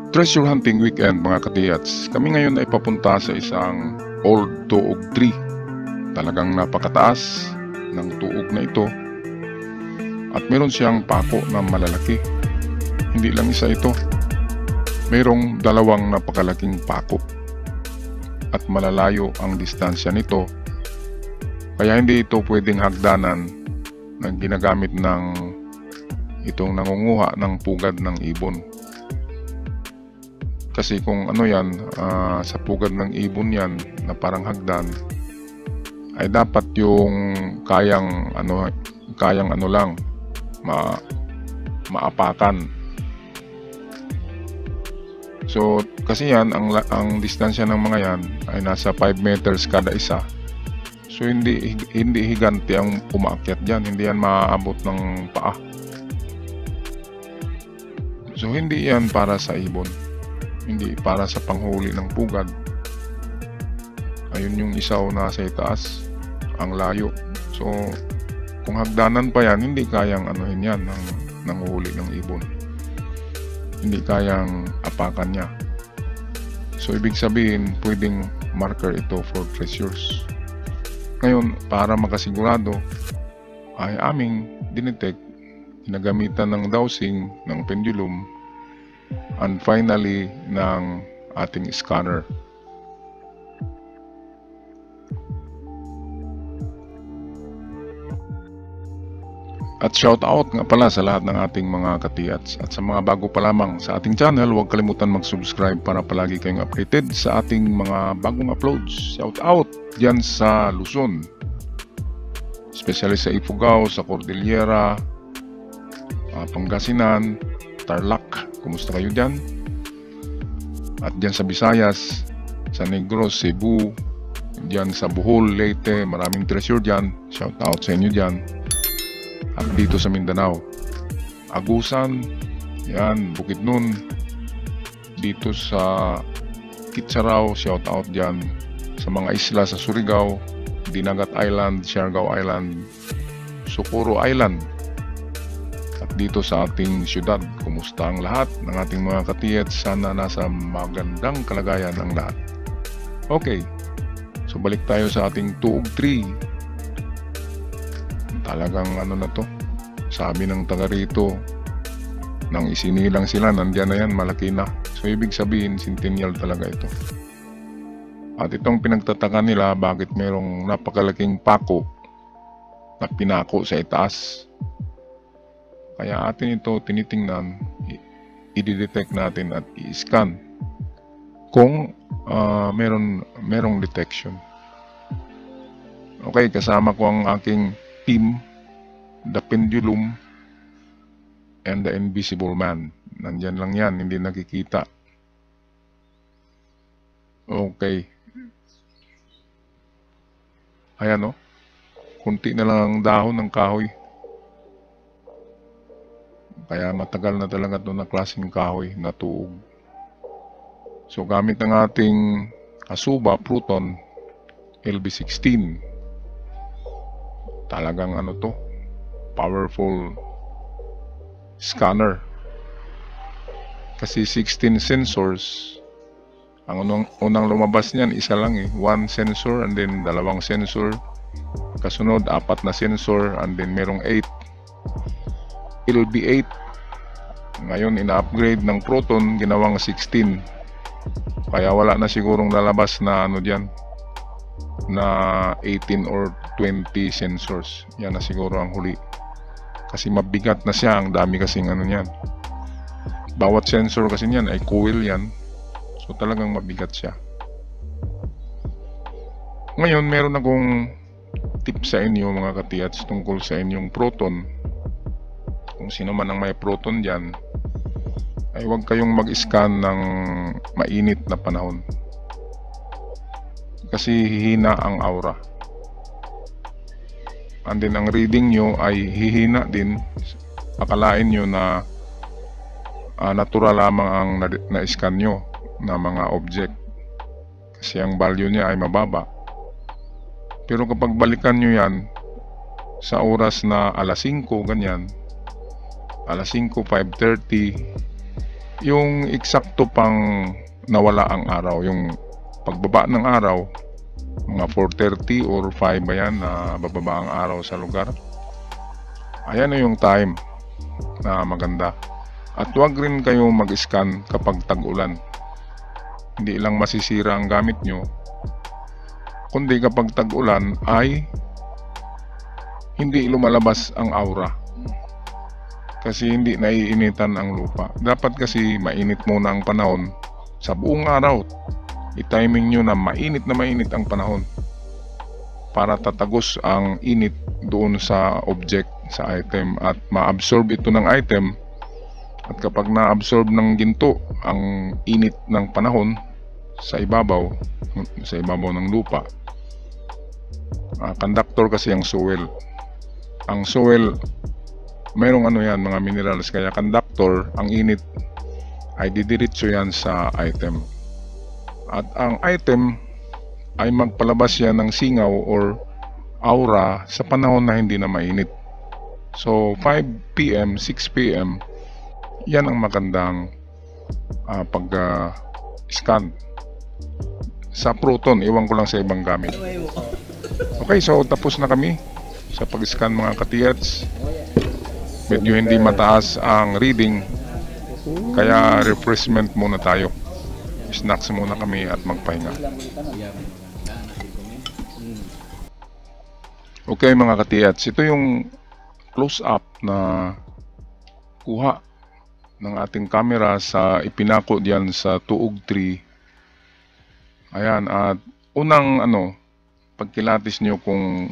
Treasure hunting weekend mga katiyats. Kami ngayon ay papunta sa isang old tuog tree. Talagang napakataas ng tuog na ito. At meron siyang pako na malalaki. Hindi lang isa ito. Mayroong dalawang napakalaking pako. At malalayo ang distansya nito. Kaya hindi ito pwedeng hagdanan na ginagamit ng itong nangunguha ng pugad ng ibon. Kasi kung ano yan, sa pugad ng ibon yan na parang hagdan, ay dapat yung kayang ano lang, maapakan. So kasi yan, ang distansya ng mga yan ay nasa 5 meters kada isa. So hindi higanti ang umaakyat dyan, hindi yan maaabot ng paa. So hindi yan para sa ibon. Hindi para sa panghuli ng pugad. Ayun yung isaw nasa itaas, ang layo. So kung hagdanan pa yan, hindi kayang anuhin yan ng huli ng ibon. Hindi kayang apakan niya. So ibig sabihin, pwedeng marker ito for treasures. Ngayon, para makasigurado, ay aming dinetect, ginagamitan ng dowsing ng pendulum, and finally ng ating scanner. At shout out nga pala sa lahat ng ating mga katiyats. At sa mga bago pa lamang sa ating channel, huwag kalimutan mag-subscribe para palagi kayong updated sa ating mga bagong uploads. Shout out dyan sa Luzon, especially sa Ifugao, sa Cordillera, Pangasinan, Tarlac. Kumusta kayo dyan? At dyan sa Visayas, sa Negros, Cebu, dyan sa Bohol, Leyte, maraming treasure dyan. Shout out sa inyo dyan. At dito sa Mindanao, Agusan, yan, Bukidnon, dito sa Kitsaraw, shout out dyan. Sa mga isla sa Surigao, Dinagat Island, Siargao Island, Socorro Island. At dito sa ating syudad, kumusta ang lahat ng ating mga katiyats? Sana nasa magandang kalagayan ang lahat. Okay, so balik tayo sa ating tuog tree. Talagang ano na to, sabi ng taga rito, nang isinilang sila, nandiyan na yan, malaki na. So ibig sabihin, centennial talaga ito. At itong pinagtataka nila, bakit merong napakalaking pako na pinako sa itaas. Kaya atin ito tinitingnan, i-detect natin at i-scan kung merong detection. Okay, kasama ko ang aking team, the pendulum and the invisible man. Nandyan lang yan, hindi nakikita. Okay. Ayan o, kunti na lang ang dahon ng kahoy. Kaya matagal na talaga ito na klaseng kahoy na tuog. So gamit ng ating Asuba Proton LB16. Talagang ano to, powerful scanner. Kasi 16 sensors. Ang unang lumabas niyan, isa lang eh. 1 sensor and then 2 sensor. Kasunod, 4 na sensor and then merong 8. LB8. Ngayon ina-upgrade ng Proton, ginawang 16. Kaya wala na sigurong lalabas na ano diyan, na 18 or 20 sensors. Yan na siguro ang huli. Kasi mabigat na siya, ang dami kasing ano niyan. Bawat sensor kasi niyan ay coil yan. So talagang mabigat siya. Ngayon meron akong tip sa inyo mga katiyats tungkol sa inyong Proton. Kung sino man ang may Proton dyan, ay huwag kayong mag-scan ng mainit na panahon. Kasi hihina ang aura. And then ang reading nyo ay hihina din. Akalain nyo na natural lamang ang na-scan nyo na mga object. Kasi ang value niya ay mababa. Pero kapag balikan nyo yan sa oras na alas 5, ganyan, alas 5, 5:30, yung eksakto pang nawala ang araw, yung pagbaba ng araw, mga 4:30 or 5 ba yan na bababa ang araw sa lugar. Ayan na yung time na maganda. At huwag rin kayo mag-scan kapag tag-ulan. Hindi lang masisira ang gamit nyo, kundi kapag tag-ulan ay hindi lumalabas ang aura. Kasi hindi naiinitan ang lupa. Dapat kasi mainit muna ang panahon sa buong araw. I-timing nyo na mainit ang panahon para tatagos ang init doon sa object, sa item, at ma-absorb ito ng item. At kapag na-absorb ng ginto ang init ng panahon sa ibabaw ng lupa, conductor kasi ang soil. Ang soil, mayroong mga minerals, kaya conductor, ang init ay didiretso yan sa item. At ang item ay magpalabas yan ng singaw or aura sa panahon na hindi na mainit. So 5 PM, 6 PM, yan ang magandang pag-scan. Sa Proton, iwan ko lang sa ibang gamit. Okay, so tapos na kami sa pag-scan mga katiyats. Medyo hindi mataas ang reading, kaya refreshment muna tayo. Snacks muna kami at magpahinga. Okay mga katiyats, ito yung close-up na kuha ng ating camera sa ipinako diyan sa tuog 3. Ayan, at unang pagkilatis nyo kung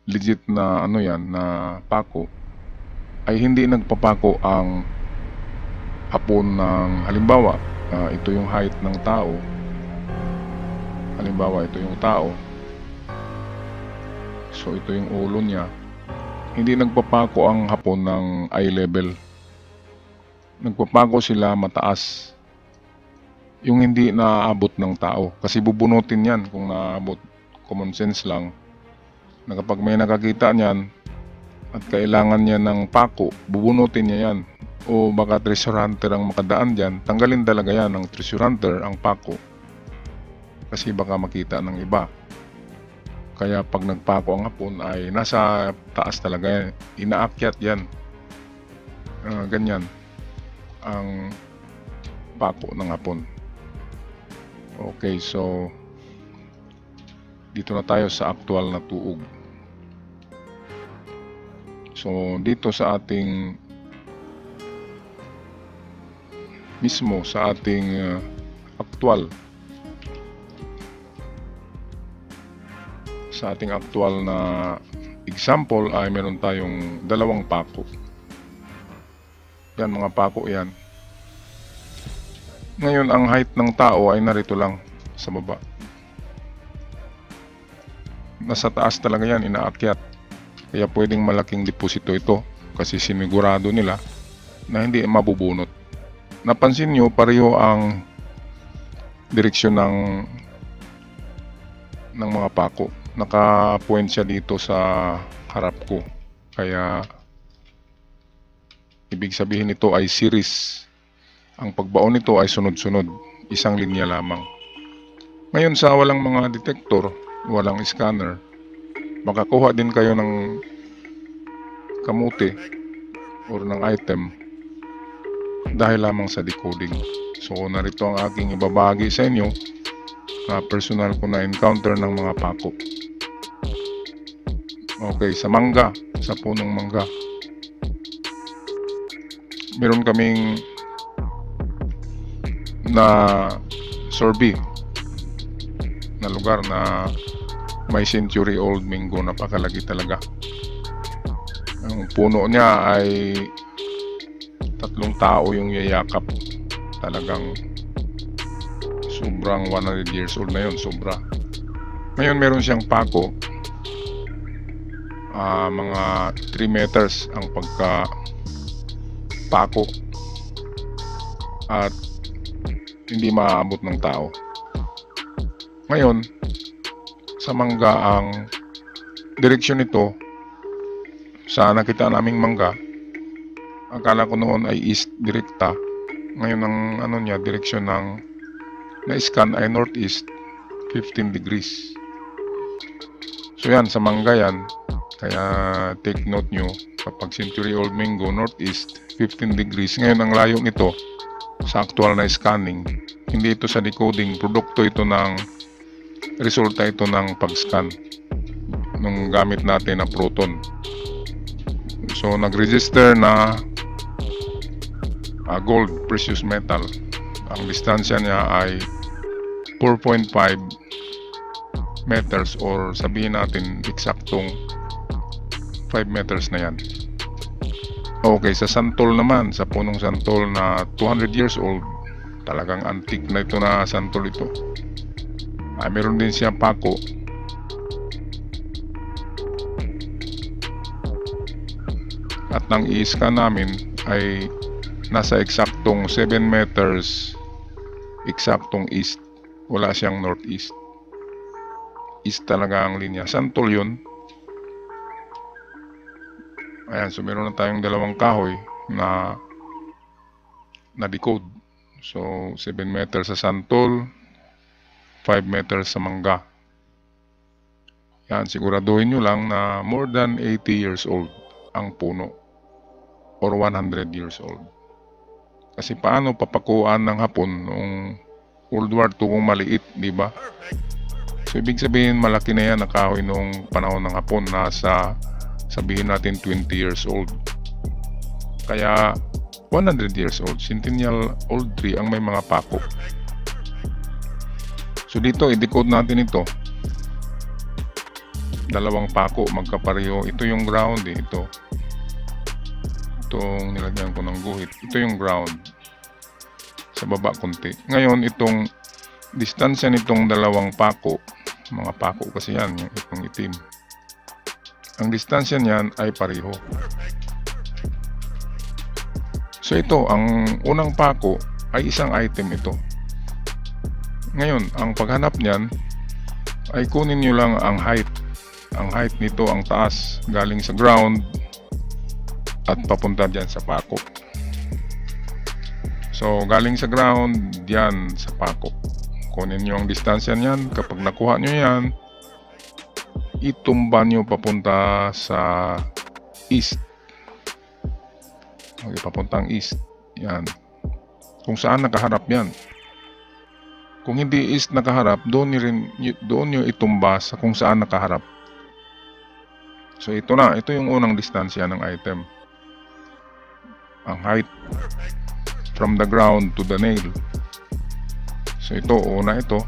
legit na na pako, ay hindi nagpapako ang hapon ng, halimbawa, ito yung height ng tao. Halimbawa, ito yung tao. So, ito yung ulo niya. Hindi nagpapako ang hapon ng eye level. Nagpapako sila mataas. Yung hindi naaabot ng tao. Kasi bubunutin yan kung naaabot. Common sense lang. Na kapag may nakakita niyan at kailangan niya ng pako, bubunutin niya yan. O baka treasure hunter ang makadaan dyan, tanggalin talaga yan ng treasure hunter ang pako. Kasi baka makita ng iba. Kaya pag nagpako ang hapon ay nasa taas talaga yan. Inaakyat yan. Ganyan ang pako ng hapon. Okay, so dito na tayo sa actual na tuog. So dito sa ating mismo sa ating actual na example ay meron tayong dalawang pako. Yan, mga pako yan. Ngayon ang height ng tao ay narito lang sa baba. Nasa taas talaga yan, inaakyat. Kaya pwedeng malaking deposito ito kasi sinigurado nila na hindi mabubunot. Napansin nyo, pareho ang direksyon ng mga pako. Naka-point siya dito sa harap ko. Kaya ibig sabihin nito ay series. Ang pagbaon nito ay sunod-sunod. Isang linya lamang. Ngayon sa walang mga detector, walang scanner, makakuha din kayo ng kamuti or ng item dahil lamang sa decoding. So narito ang aking ibabahagi sa inyo na personal ko na encounter ng mga pako. Okay, sa mangga, sa punong mangga, meron kaming na sorbi na lugar na may century old mango. Napakalaki talaga. Ang puno niya ay 3 tao yung yayakap. Talagang sobrang 100 years old na yun, sobra. Ngayon meron siyang pako, mga 3 meters ang pagka pako at hindi maaabot ng tao. Ngayon sa mangga, ang direksyon nito sa nakita naming mangga, akala ko noon ay east direkta, Ngayon ang ano niya, direksyon ng na-scan ay northeast 15 degrees. So yan, sa mangga yan. Kaya take note nyo, kapag century old mango northeast 15 degrees. Ngayon ang layo nito sa actual na scanning, hindi ito sa decoding, produkto ito ng resulta ito ng pag-scan nung gamit natin na proton. So nag-register na gold, precious metal. Ang distansya niya ay 4.5 meters, or sabihin natin eksaktong 5 meters na yan. Okay, sa santol naman, sa punong santol na 200 years old, talagang antique na ito na santol ito. Meron din siya pako. At nang i-scan namin ay nasa eksaktong 7 meters, eksaktong east. Wala siyang northeast. East talaga ang linya. Santol yun. Ayan, so meron na tayong dalawang kahoy na decode. So 7 meters sa santol, 5 meters sa mangga. Yan, siguraduhin nyo lang na more than 80 years old ang puno, or 100 years old. Kasi paano papakuan ng Hapon noong World War II kung maliit, di ba? So ibig sabihin malaki na yan na kahoy noong panahon ng Hapon, nasa sabihin natin 20 years old. Kaya 100 years old, centennial old tree ang may mga pako. So dito i-decode natin ito. Dalawang pako magkapareho. Ito yung ground eh, ito. Itong nilagyan ko ng guhit. Ito yung ground. Sa baba konti. Ngayon itong distansya nitong dalawang pako, mga pako kasi yan, yung itong itim. Ang distansya niyan ay pareho. So ito, ang unang pako ay isang item ito. Ngayon, ang paghanap niyan ay kunin nyo lang ang height. Ang height nito, ang taas, galing sa ground at papunta dyan sa pako. So, galing sa ground, dyan sa pako. Kunin nyo ang distansya niyan. Kapag nakuha nyo yan, itumba nyo papunta sa east. Okay, papuntang east. Yan. Kung saan nakaharap yan. Kung hindi east nakaharap, doon nyo itumba sa kung saan nakaharap. So ito na, ito yung unang distansya ng item. Ang height from the ground to the nail. So ito, una ito.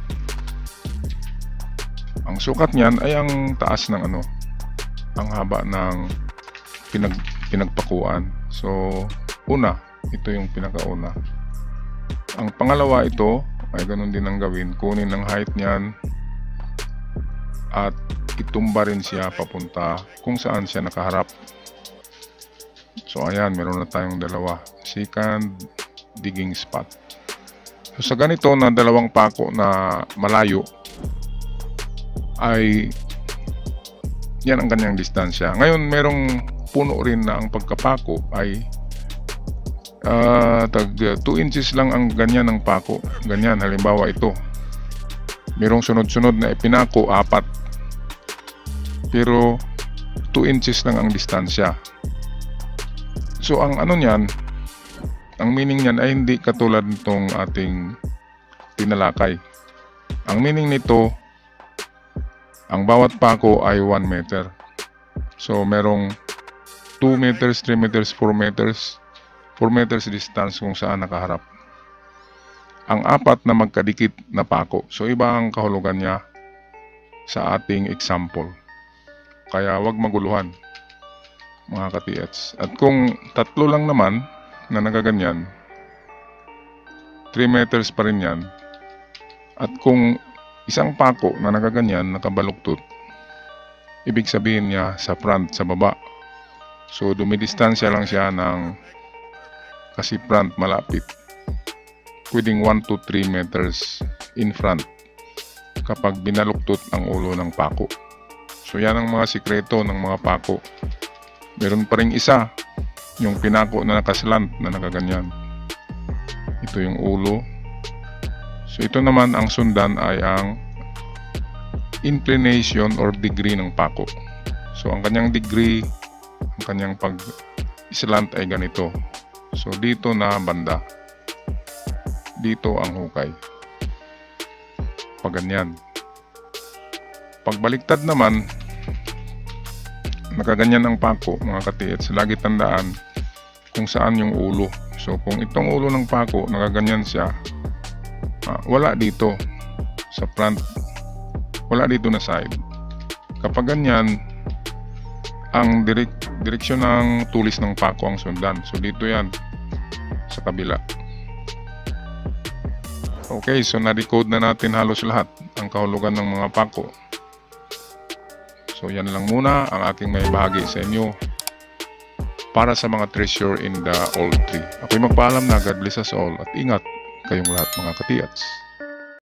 Ang sukat niyan ay ang taas ng ano, ang haba ng pinagpakuan. So una, ito yung pinakauna. Ang pangalawa ito ay ganun din ang gawin. Kunin ang height niyan at itumba rin siya papunta kung saan siya nakaharap. So ayan, meron na tayong dalawa. Second digging spot. So sa ganito na dalawang pako na malayo ay yan ang kanyang distansya. Ngayon merong puno rin na ang pagkapako ay tag 2 inches lang ang ganyan ng pako. Ganyan, halimbawa ito. Merong sunod-sunod na ipinako 4. Pero 2 inches lang ang distansya. So ang ano niyan, ang meaning niyan ay hindi katulad nitong ating tinalakay. Ang meaning nito, ang bawat pako ay 1 meter. So merong 2 meters, 3 meters, 4 meters. 4 meters distance kung saan nakaharap. Ang 4 na magkadikit na pako. So iba ang kahulugan niya sa ating example. Kaya wag maguluhan, mga ka-TH. At kung 3 lang naman na nagaganyan, 3 meters pa rin yan. At kung isang pako na nagaganyan, nakabaluktot, ibig sabihin niya sa front, sa baba. So dumidistansya lang siya ng, kasi front malapit, pwedeng 1 to 3 meters in front kapag binaluktot ang ulo ng pako. So yan ang mga sikreto ng mga pako. Meron pa ring isa, yung pinako na nakaslant na nakaganyan. Ito yung ulo. So ito naman ang sundan ay ang inclination or degree ng pako. So ang kanyang degree, ang kanyang pag-slant ay ganito. So dito na banda. Dito ang hukay. Pag ganyan. Pag baliktad naman, nakaganyan ang pako mga katiits. Lagi tandaan kung saan yung ulo. So kung itong ulo ng pako, nakaganyan siya, wala dito sa front. Wala dito na side. Kapag ganyan, ang direksyon ng tulis ng pako ang sundan. So dito yan sa kabila. Okay, so na-decode na natin halos lahat ang kahulugan ng mga pako. So yan lang muna ang aking may bahagi sa inyo para sa mga treasure in the old tree. Ako'y magpaalam na. God bless us all at ingat kayong lahat mga katiats.